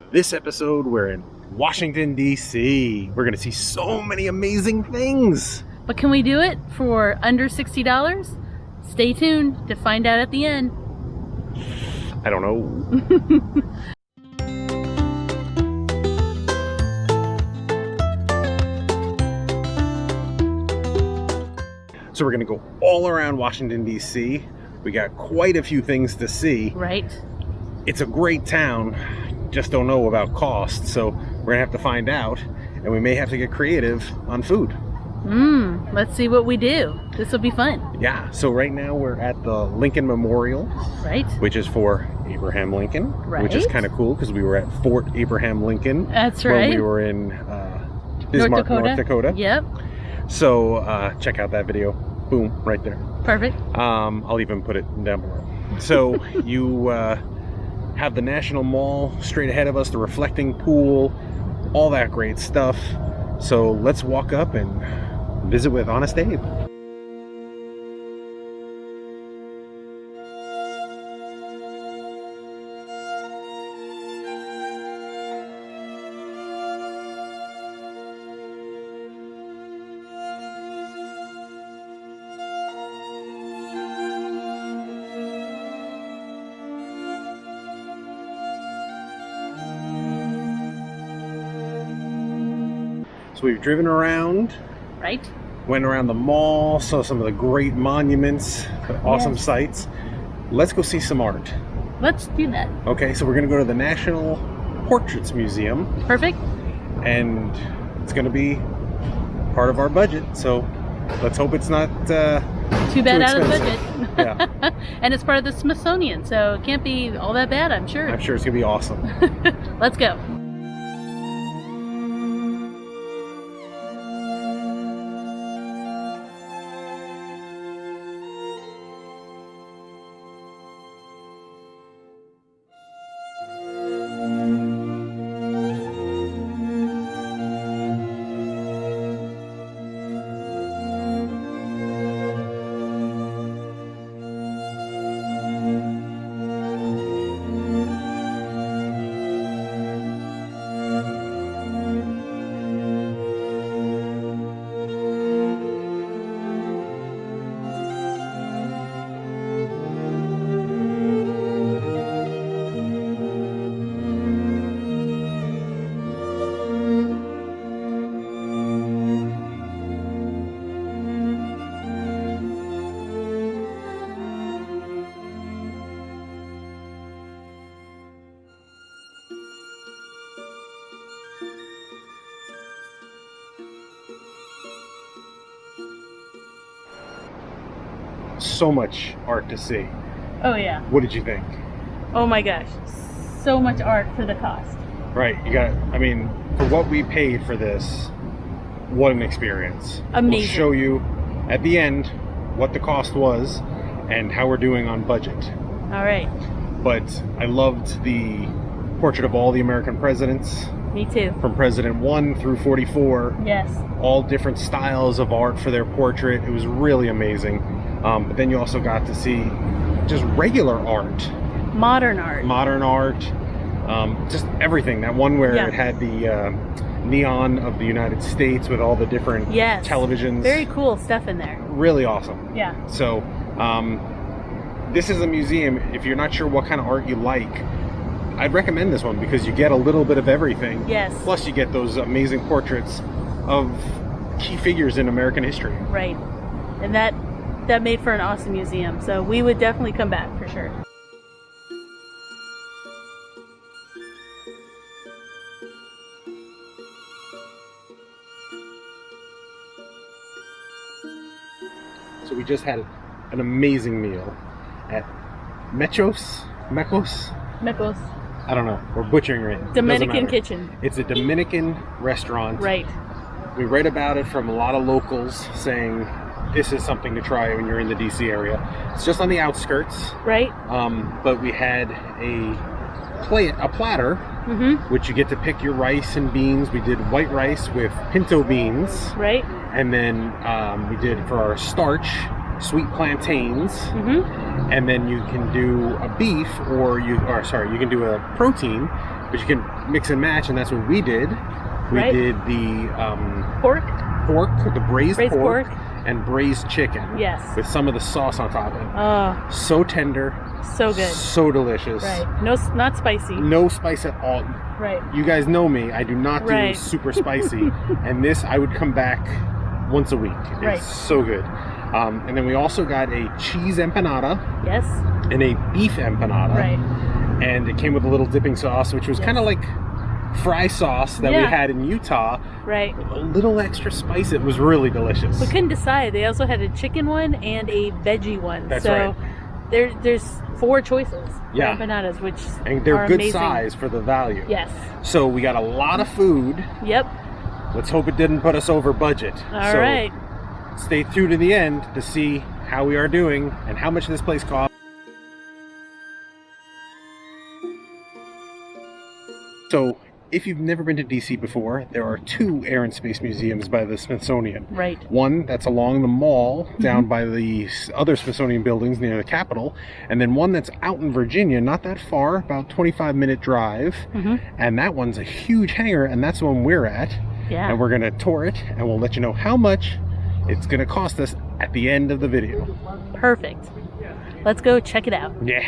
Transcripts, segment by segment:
This episode, we're in Washington, D.C. We're going to see so many amazing things. But can we do it for under $60? Stay tuned to find out at the end. I don't know. So we're going to go all around Washington, D.C. We got quite a few things to see. Right. It's a great town. Just don't know about cost, so we're gonna have to find out, and we may have to get creative on food. Let's see what we do. This will be fun. Yeah, so right now we're at the Lincoln Memorial, Right. which is for Abraham Lincoln, which is Right. kind of cool because we were at Fort Abraham Lincoln. That's when right. we were in Bismarck, North Dakota. Yep. So check out that video. Boom, right there. Perfect. I'll even put it down below. So you have the National Mall straight ahead of us, the reflecting pool, all that great stuff. So let's walk up and visit with Honest Abe. So we've driven around, Right. went around the mall, saw some of the great monuments, the awesome Yes. sights. Let's go see some art. Let's do that. Okay, so we're gonna go to the National Portraits Museum, Perfect. and it's gonna be part of our budget. So let's hope it's not Too bad out of the budget. Yeah. And it's part of the Smithsonian, so it can't be all that bad, I'm sure. I'm sure it's gonna be awesome. Let's go. So much art to see. Oh, yeah. What did you think? Oh, my gosh. So much art for the cost. Right, you got, I mean, for what we paid for this, what an experience. Amazing. We'll show you at the end what the cost was and how we're doing on budget. All right. But I loved the portrait of all the American presidents, Me too. from President 1 through 44. Yes. All different styles of art for their portrait. It was really amazing. But then you also got to see just regular art. Modern art. Modern art, just everything. That one where Yeah. it had the neon of the United States with all the different Yes. televisions. Very cool stuff in there. Really awesome. Yeah. So this is a museum. If you're not sure what kind of art you like, I'd recommend this one because you get a little bit of everything. Yes. Plus you get those amazing portraits of key figures in American history. Right. And that made for an awesome museum. So we would definitely come back for sure. So we just had an amazing meal at Mechos? Mechos. I don't know. We're butchering it. Doesn't Dominican matter. kitchen. It's a Dominican restaurant. Right. We read about it from a lot of locals saying this is something to try when you're in the DC area. It's just on the outskirts. Right. But we had a platter, which you get to pick your rice and beans. We did white rice with pinto beans. Right. And then we did for our starch, sweet plantains. And then you can do a beef, you can do a protein, but you can mix and match, and that's what we did. We Right. did the Pork. the braised pork, pork. and braised chicken. Yes. With some of the sauce on top of it. Oh, So tender, so good. so delicious. Right. No, not spicy. No spice at all. Right. You guys know me. I do not do Right. super spicy, and this I would come back once a week. It's Right. so good. And then we also got a cheese empanada Yes. and a beef empanada. Right. And it came with a little dipping sauce, which was Yes. kind of like fry sauce that we Yeah. had in Utah. Right. A little extra spice. It was really delicious. We couldn't decide. They also had a chicken one and a veggie one. That's so right. There's 4 choices for Yeah. empanadas, which And they're are good amazing. size for the value. Yes. So we got a lot of food. Yep. Let's hope it didn't put us over budget. All So right. stay through to the end to see how we are doing and how much this place costs. So, if you've never been to DC before, there are 2 air and space museums by the Smithsonian. Right. One that's along the mall down by the other Smithsonian buildings near the Capitol, and then one that's out in Virginia, not that far, about 25-minute drive. And that one's a huge hangar, and that's the one we're at. Yeah. And we're going to tour it, and we'll let you know how much it's going to cost us at the end of the video. Perfect. Let's go check it out. Yeah.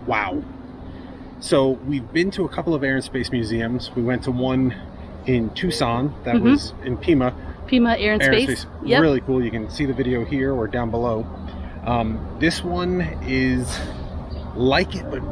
Wow. So we've been to a couple of air and space museums. We went to one in Tucson that was in Pima. Pima Air and Space. Yep. Really cool. You can see the video here or down below. This one is like it, but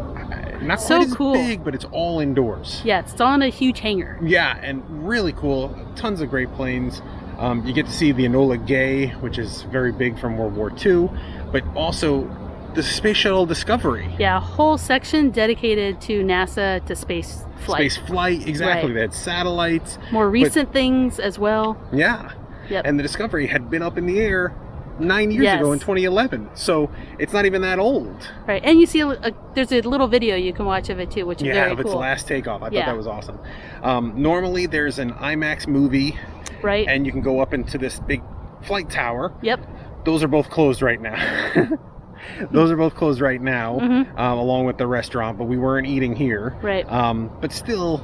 not So quite as cool. big, but it's all indoors. Yeah, it's on a huge hangar. Yeah, and really cool. Tons of great planes. You get to see the Enola Gay, which is very big from World War II, but also the Space Shuttle Discovery. Yeah, a whole section dedicated to NASA to space flight. Space flight, exactly. Right. They had satellites. More recent things as well. Yeah. Yep. And the Discovery had been up in the air 9 years Yes. ago in 2011. So it's not even that old. Right, and you see there's a little video you can watch of it too, which is Yeah, very of its cool. last takeoff. I thought Yeah. that was awesome. Normally there's an IMAX movie, Right. and you can go up into this big flight tower. Yep. Those are both closed right now. Those are both closed right now, Mhm. along with the restaurant, but we weren't eating here. Right. But still,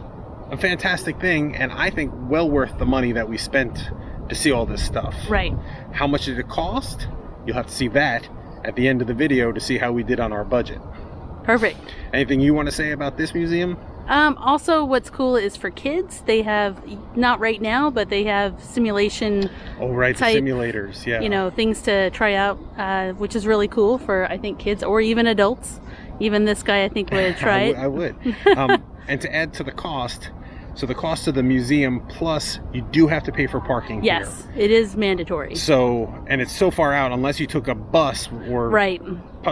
a fantastic thing, and I think well worth the money that we spent to see all this stuff. Right. How much did it cost? You'll have to see that at the end of the video to see how we did on our budget. Perfect. Anything you want to say about this museum? Also, what's cool is for kids, they have, not right now, but they have simulation The type, simulators, yeah. you know, things to try out, which is really cool for, I think, kids or even adults. Even this guy, I think, would try it. I would. And to add to the cost, so the cost of the museum, plus you do have to pay for parking here. Yes, it is mandatory. So, and it's so far out, unless you took a bus or Right.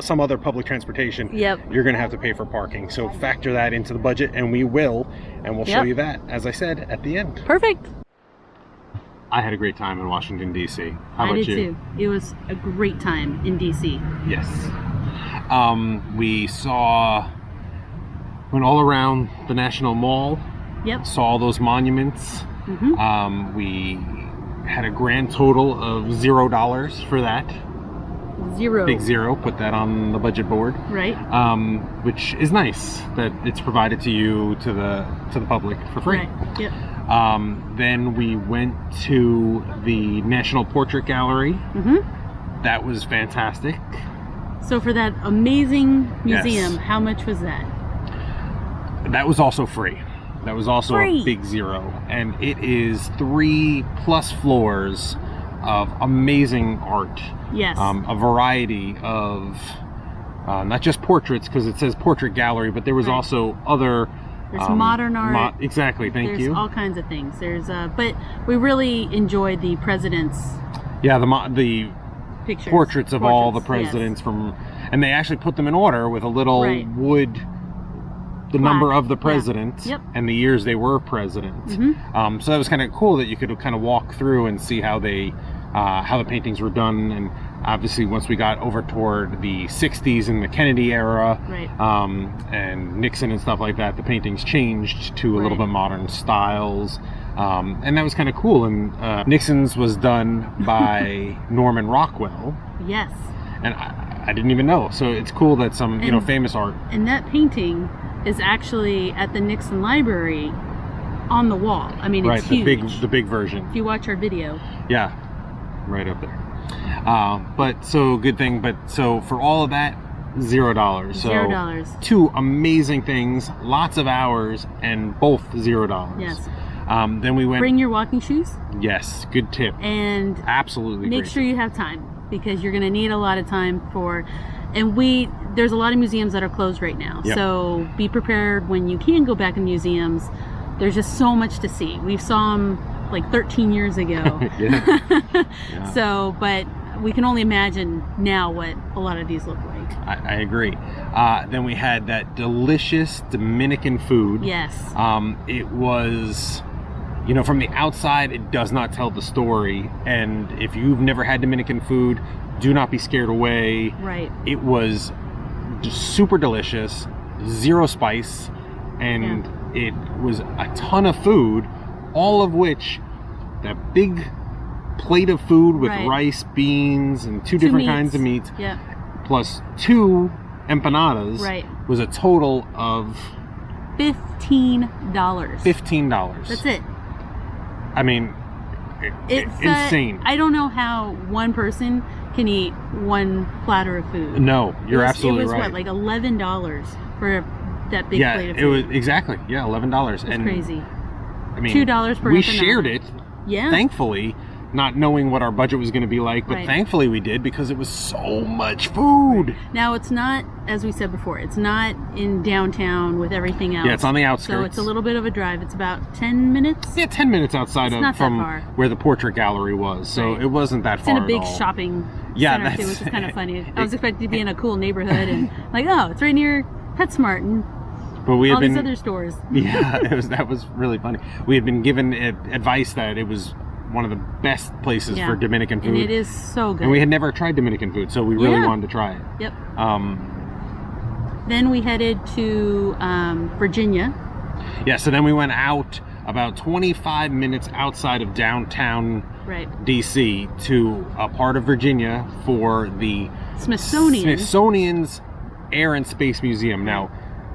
some other public transportation, Yep. you're going to have to pay for parking. So factor that into the budget, and we will, and we'll show Yep. you that, as I said, at the end. Perfect. I had a great time in Washington, D.C. How I about did you? too. It was a great time in DC. Yes. We went all around the National Mall, Yep. saw all those monuments. We had a grand total of $0 for that. Zero. Big zero. Put that on the budget board. Right. Which is nice that it's provided to you, to the public for free. Right. Yep. Then we went to the National Portrait Gallery. That was fantastic. So for that amazing Yes. museum, how much was that? That was also free. That was also Free. a big zero. And it is 3+ floors of amazing art. Yes. A variety of, not just portraits, because it says portrait gallery, but there was Right. also other... There's modern art. Exactly, thank There's you. all kinds of things. There's but we really enjoyed the presidents' Yeah, the pictures. portraits of all the yes. presidents and they actually put them in order with a little Right. wood, the Plaque. number of the Yeah. president Yep. and the years they were president. So that was kind of cool that you could kind of walk through and see how the paintings were done. And obviously once we got over toward the 60s and the Kennedy era, Right. and Nixon and stuff like that, the paintings changed to a little Right. bit modern styles. And that was kind of cool. And Nixon's was done by Norman Rockwell. Yes. And I didn't even know. So it's cool that some, famous art. And that painting is actually at the Nixon Library on the wall. I mean, Right, it's huge. the big version. If you watch our video. Yeah, right up there. But so good thing. But so for all of that, $0. So $0. two amazing things, lots of hours, and both $0. Yes. Then we went. Bring your walking shoes Yes, good tip. and Absolutely. make great sure tip. you have time, because you're going to need a lot of time for, and there's a lot of museums that are closed right now. Yep. So be prepared when you can go back in museums. There's just so much to see. We saw them like 13 years ago. Yeah. So, but we can only imagine now what a lot of these look like. I agree. Then we had that delicious Dominican food. Yes. It was, from the outside, it does not tell the story. And if you've never had Dominican food, do not be scared away. Right. It was just super delicious, zero spice, and it was a ton of food, all of which, that big plate of food with Right. rice, beans, and two different meats. kinds of meats, Yeah. plus 2 empanadas, Right. was a total of $15. $15. That's it. I mean, It's insane. I don't know how one person can eat one platter of food. No, you're absolutely It was right. what, like $11 for that big yeah, plate of it food. was exactly. Yeah, $11. It's and crazy. I mean, $2 per we empanada. shared it. Yeah. Thankfully, not knowing what our budget was going to be like, but Right. thankfully we did, because it was so much food. Now it's not, as we said before, it's not in downtown with everything else. Yeah, it's on the outskirts. So it's a little bit of a drive. It's about 10 minutes. Yeah, 10 minutes outside It's of not that from far. where the portrait gallery was, so Right. it wasn't that It's far in a big at all. shopping Yeah, center too, that's- which is kind of funny. I was expecting to be in a cool neighborhood and like, oh, it's right near PetSmart and But we had all been, these other stores. yeah, that was really funny. We had been given advice that it was one of the best places Yeah. for Dominican food. And it is so good. And we had never tried Dominican food, so we really Yeah. wanted to try it. Yep. Um, Then we headed to Virginia. yeah, so then we went out about 25 minutes outside of downtown Right. DC to a part of Virginia for the Smithsonian. Smithsonian's Air and Space Museum. Now,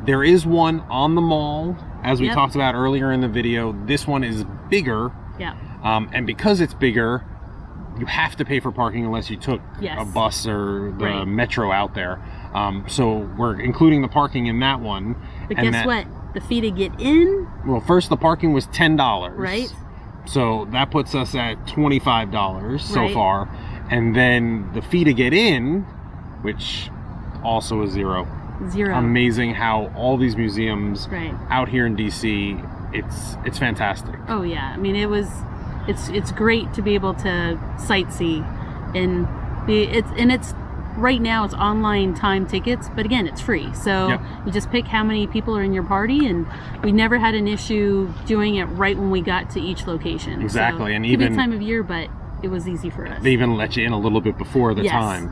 there is one on the mall, as we Yep. talked about earlier in the video. This one is bigger. Yeah. And because it's bigger, you have to pay for parking unless you took Yes. a bus or the Right. metro out there. So we're including the parking in that one. But And guess what? The fee to get in, Well, first the parking was $10. right? So that puts us at $25 so Right. far. And then the fee to get in, which also is $0. Zero. Amazing how all these museums Right. out here in DC, it's fantastic. Oh yeah. I mean, it's great to be able to sightsee, and it's right now it's online time tickets, but again, it's free. So Yep. you just pick how many people are in your party, and we never had an issue doing it right when we got to each location. Exactly, So, and it could be even- time of year, but it was easy for us. They even let you in a little bit before the Yes. time.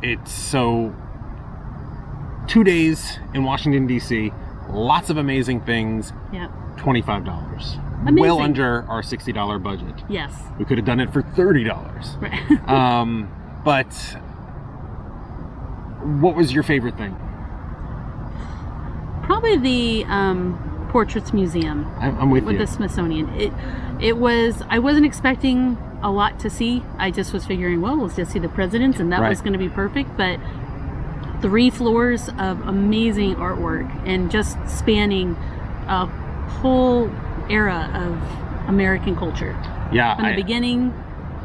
It's so 2 days in Washington DC, lots of amazing things. Yeah. $25, Amazing. well under our $60 budget. Yes. We could have done it for $30. Right. But what was your favorite thing? Probably the Portraits Museum. I'm with with you. the Smithsonian. It was, I wasn't expecting a lot to see. I just was figuring, well, we'll just see the presidents, and that Right. was going to be perfect. But 3 floors of amazing artwork, and just spanning a whole era of American culture, Yeah, from the beginning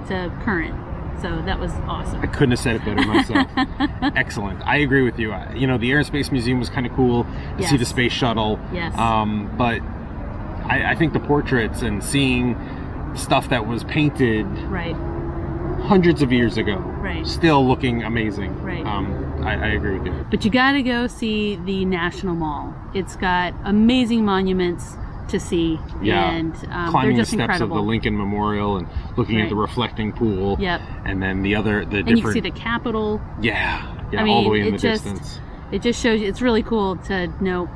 to current. So that was awesome. I couldn't have said it better myself. Excellent. I agree with you. The Air and Space Museum was kind of cool to see Yes. the space shuttle. Yes. But I think the portraits and seeing stuff that was painted Right. hundreds of years ago, Right. still looking amazing. Right. I agree with you. But you got to go see the National Mall. It's got amazing monuments to see, Yeah. and they're Climbing the just steps incredible. of the Lincoln Memorial and looking at Right. the reflecting pool. Yep. And then the And you different. can see the Capitol. Yeah, I all mean, the way in it the just- distance. It just shows you. It's really cool to know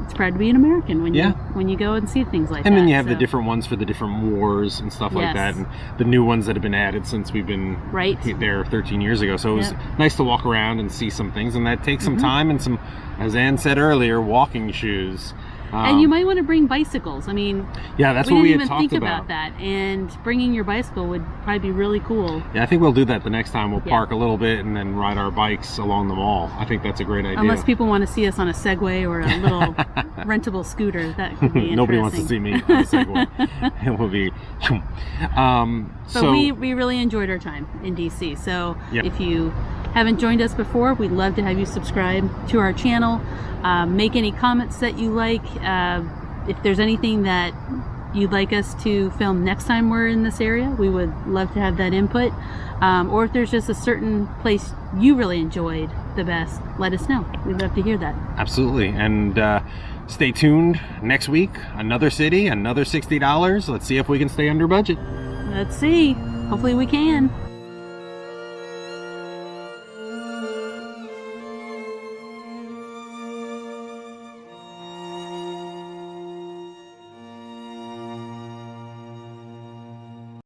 it's proud to be an American when Yeah. you go and see things like that. And then you have the So, different ones for the different wars and stuff like Yes. that, and the new ones that have been added since we've been Right. there 13 years ago. So it was Yep. nice to walk around and see some things, and that takes some Mhm. time and some, as Ann said earlier, walking shoes. And you might want to bring bicycles. I mean, yeah, that's we what didn't we had even talked think about that. And bringing your bicycle would probably be really cool. Yeah, I think we'll do that the next time. We'll Yeah. park a little bit and then ride our bikes along the mall. I think that's a great idea. Unless people want to see us on a Segway or a little rentable scooter, that could be interesting. Nobody wants to see me on a Segway. It will be. So we really enjoyed our time in DC. So Yep. if you haven't joined us before, we'd love to have you subscribe to our channel. Make any comments that you like. If there's anything that you'd like us to film next time we're in this area, we would love to have that input. Or if there's just a certain place you really enjoyed the best, let us know. We'd love to hear that. Absolutely. And stay tuned next week. Another city, another $60. Let's see if we can stay under budget. Let's see. Hopefully we can.